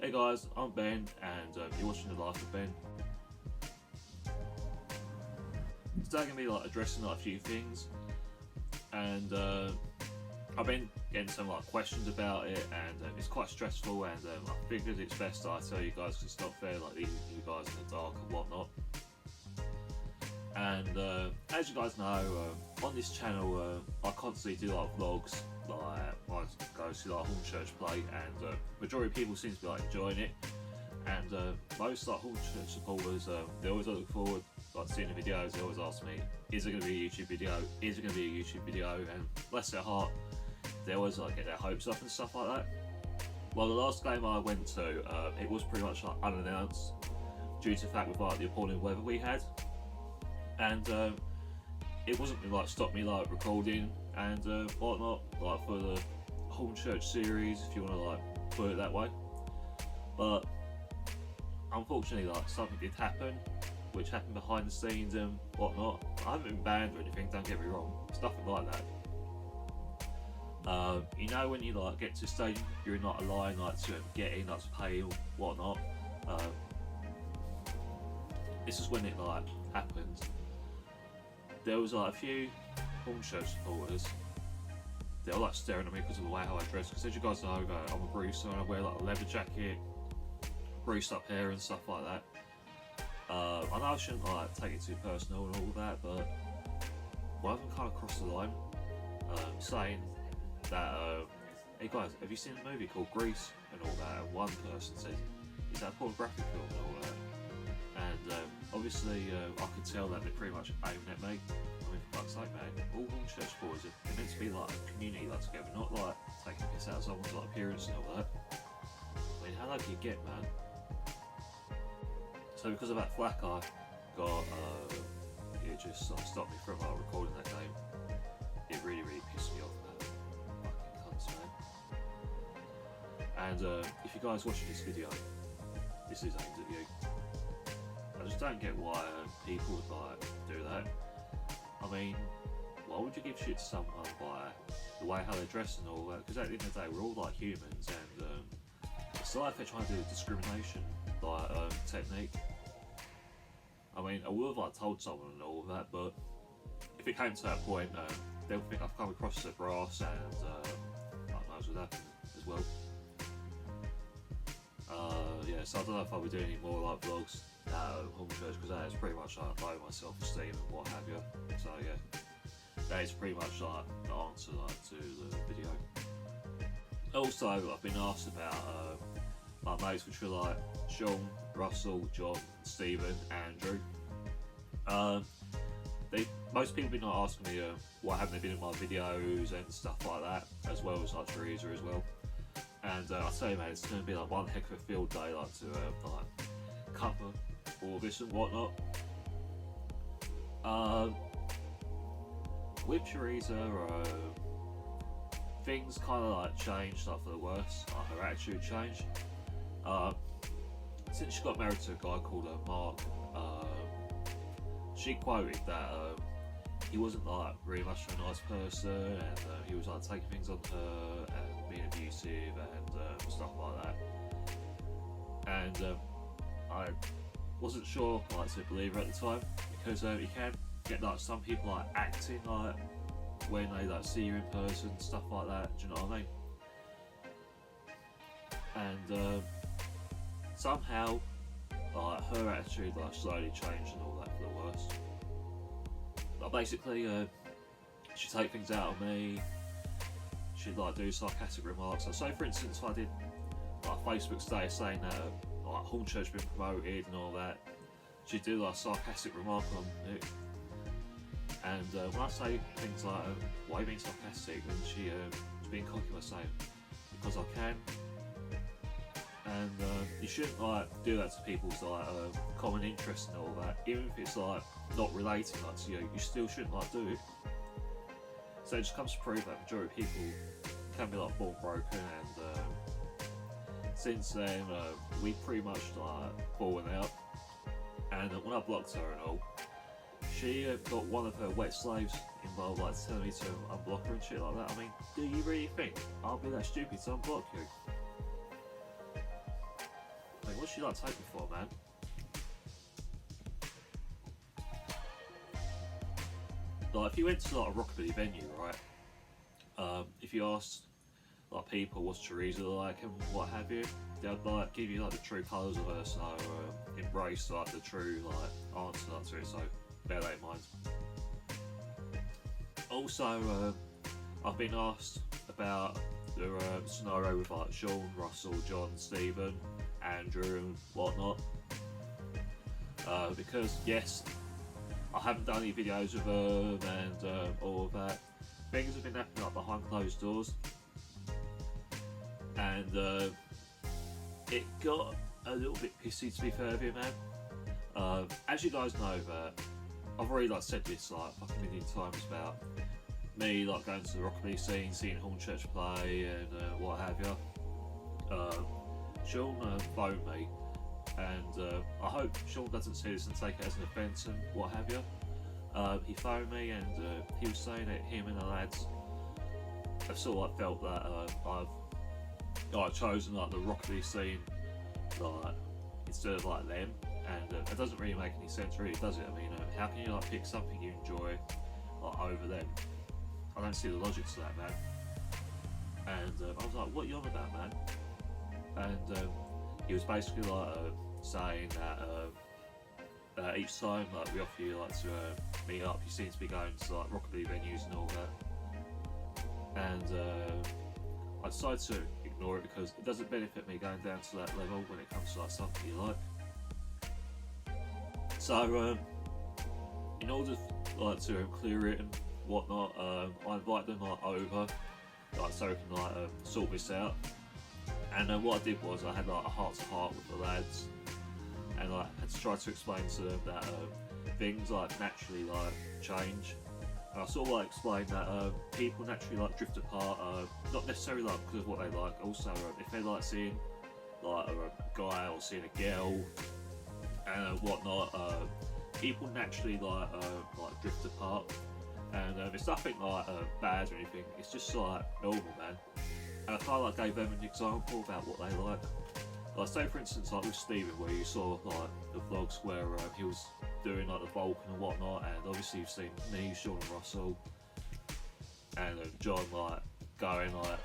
Hey guys, I'm Ben, and you're watching The Life of Ben. Today I'm going to be addressing a few things, and I've been getting some questions about it, and it's quite stressful, and I figured it's best that I tell you guys because it's not fair leaving you guys in the dark and whatnot. And as you guys know, on this channel I constantly do vlogs, I go to Hornchurch play, and majority of people seem to be enjoying it, and most Hornchurch supporters, they always look forward to seeing the videos. They always ask me, is it going to be a YouTube video, is it going to be a YouTube video, and bless their heart, they always get their hopes up and stuff like that. Well, the last game I went to, it was pretty much unannounced due to the fact with the appalling weather we had, and it wasn't going to stop me recording and whatnot for the Hornchurch series, if you want to put it that way. But unfortunately something did happen, which happened behind the scenes and whatnot. I haven't been banned or anything, don't get me wrong, it's nothing like that. You know when you get to a stage you're in a line to get in, to pay or whatnot. This is when it happened. There was a few Hornchurch supporters. They were staring at me because of the way how I dress. Because as you guys know, I'm a Brewster and I wear a leather jacket, greased up hair and stuff like that. I know I shouldn't take it too personal and all that, but one of them kind of crossed the line, saying that, hey guys, have you seen a movie called Grease and all that? And one person said, is that a pornographic film and all that? And obviously I could tell that they're pretty much aiming at me. I mean, for fuck's sake, man, all Hornchurch boys are meant to be a community together, not taking a piss out of someone's appearance and all that. I mean, how low do you get, man? So because of that flack I got, it just stopped me from recording that game. It really pissed me off, man. Fucking cunts, man. And if you guys watching this video, this is aimed at you. I just don't get why people would do that. I mean, why would you give shit to someone by the way how they dress and all that? Because at the end of the day, we're all humans, and it's if they're trying to do a discrimination technique. I mean, I would have told someone and all of that, but if it came to that point, they'll think I've come across the brass, and that knows what happened as well. Yeah, so I don't know if I'll be doing any more vlogs Hornchurch, because that is pretty much low my self-esteem and what have you. So yeah, that is pretty much the answer to the video. Also, I've been asked about my mates, which were Sean, Russell, John, Stephen, Andrew. Most people have been asking me why haven't they been in my videos and stuff like that, as well as Teresa as well. And I tell you, man, it's going to be one heck of a field day to cover all this and whatnot. With Teresa, things kind of changed for the worse. Her attitude changed. Since she got married to a guy called Mark, she quoted that he wasn't really much of a nice person, and he was taking things on her and being abusive and stuff like that. And I wasn't sure to believe her at the time, because you can get some people acting when they see you in person, stuff like that. Do you know what I mean? And somehow her attitude slowly changed and all that for the worse. Basically, she'd take things out of me. She'd do sarcastic remarks. So for instance, if I did a Facebook status saying that Hornchurch been promoted and all that, she'd do a sarcastic remark on it. And when I say things why are you being sarcastic? And she's being cocky by saying, because I can. And you shouldn't do that to people's common interests and all that, even if it's not relating to you. You still shouldn't do it. So it just comes to prove that majority of people can be born broken, and since then we pretty much fallen out. And when I blocked her and all, she got one of her wet slaves involved, telling me to unblock her and shit like that. I mean, do you really think I'll be that stupid to unblock you? what should you like take me for, man? Like, if you went to like a rockabilly venue, right? If you asked like people what's Teresa like and what have you, they'd like give you like the true colours of her, so embrace like the true like answer to it. So bear that in mind. Also, I've been asked about the scenario with like Sean, Russell, John, Stephen, Andrew, and whatnot. Because yes, I haven't done any videos with them and all of that. Things have been happening like behind closed doors, and it got a little bit pissy, to be fair with you, man. As you guys know, that I've already like said this like fucking million times about me like going to the rockabilly scene, seeing Hornchurch play and what have you. Sean phoned me, and I hope Sean doesn't see this and take it as an offence and what have you. He phoned me, and he was saying that him and the lads have sort of like felt that I've chosen like the rockabilly scene like instead of like them, and it doesn't really make any sense, really, does it? I mean, how can you like pick something you enjoy like over them? I don't see the logic to that, man. And I was like, what are you on about, man? And he was basically like saying that each time like we offer you like to meet up, you seem to be going to like rockabilly venues and all that. And I decided to ignore it because it doesn't benefit me going down to that level when it comes to like something you like. So in order like to clear it and whatnot, I invited them like over, like so we can like sort this out. And what I did was I had like a heart-to-heart with the lads, and I had to try to explain to them that things like naturally like change. And I sort of like explained that people naturally like drift apart, not necessarily like because of what they like. Also, if they like seeing like a guy or seeing a girl and whatnot, people naturally like drift apart. And it's nothing like bad or anything. It's just like normal, man. And I kind of like gave them an example about what they like. Like say for instance like with Stephen, where you saw like the vlogs where he was doing like the Vulcan and whatnot, and obviously you've seen me, Sean and Russell, and John like going like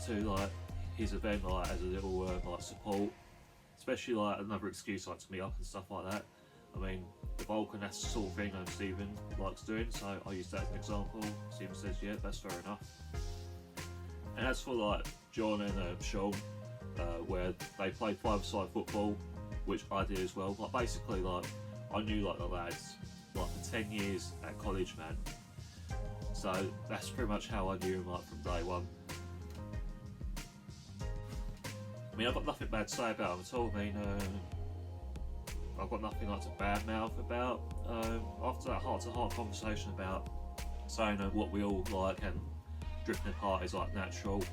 to like his event like as a little like support, especially like another excuse like to meet up and stuff like that. I mean, the Vulcan, that's the sort of thing Stephen likes doing, so I use that as an example. Stephen says, yeah, that's fair enough. And as for like John and Sean, where they played five-a-side football, which I did as well. Like basically, like I knew like the lads like for 10 years at college, man. So that's pretty much how I knew them like from day one. I mean, I've got nothing bad to say about them at all. I mean, I've got nothing like to badmouth about. After that heart-to-heart conversation about saying what we all like and drifting apart is like natural,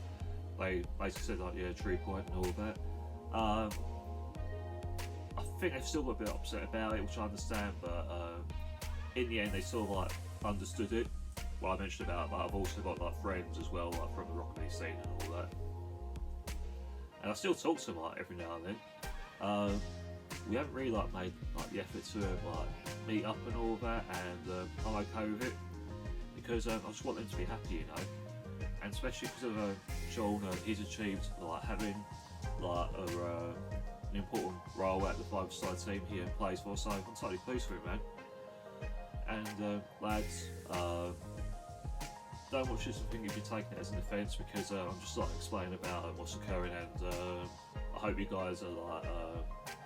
they basically said like, yeah, true point and all of that. I think they've still got a bit upset about it, which I understand, but in the end they sort of like understood it, what I mentioned about, but I've also got like friends as well, like from the rockabilly scene and all that. And I still talk to them like every now and then. We haven't really like made like the effort to like meet up and all that, and I'm okay with it because I just want them to be happy, you know. And especially because of Sean, he's achieved like having like an important role at the five-a-side team he plays for, so I'm totally pleased for him, man. And lads, don't watch this and think if you're taking it as an offence, because I'm just like explaining about what's occurring, and I hope you guys are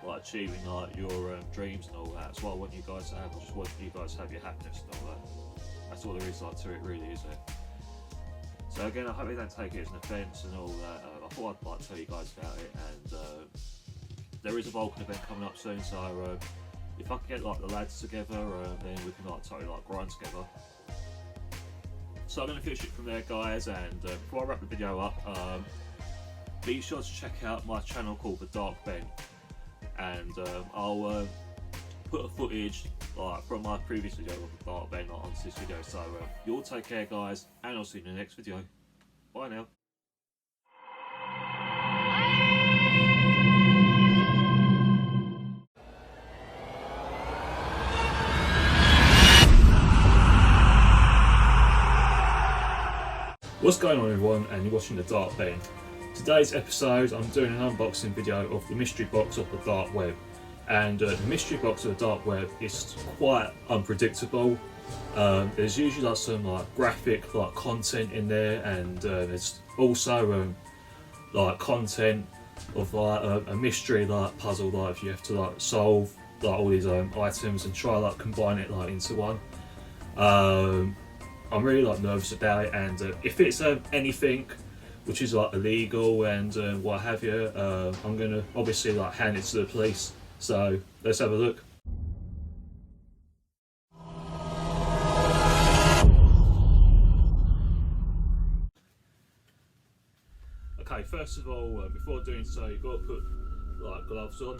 like achieving like your dreams and all that. That's what I want you guys to have. I just want you guys to have your happiness and all that. That's all there is like to it, really, isn't it? So again, I hope you don't take it as an offence and all that. I thought I'd like tell you guys about it, and there is a Vulcan event coming up soon, so if I can get like the lads together, then we can like totally like grind together. So I'm going to finish it from there, guys, and before I wrap the video up, be sure to check out my channel called The Dark Ben, and I'll put a footage like from my previous video of The Dark Ben onto this video. So you all take care, guys, and I'll see you in the next video. Bye now. What's going on, everyone, and you're watching The Dark Ben. Today's episode I'm doing an unboxing video of the mystery box of the dark web, and the mystery box of the dark web is quite unpredictable. There's usually like some like graphic like content in there, and there's also like content of like a mystery like puzzle, like if you have to like solve like all these items and try like combine it like into one. I'm really like nervous about it, and if it's anything which is like illegal and what have you, I'm gonna obviously like hand it to the police. So let's have a look. Okay, first of all, before doing so, you've got to put like gloves on,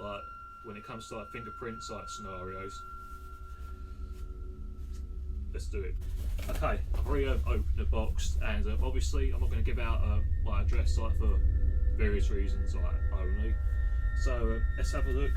like when it comes to like fingerprints like scenarios. Let's do it. Okay, I've already opened the box, and obviously I'm not going to give out my address like for various reasons like only. So let's have a look.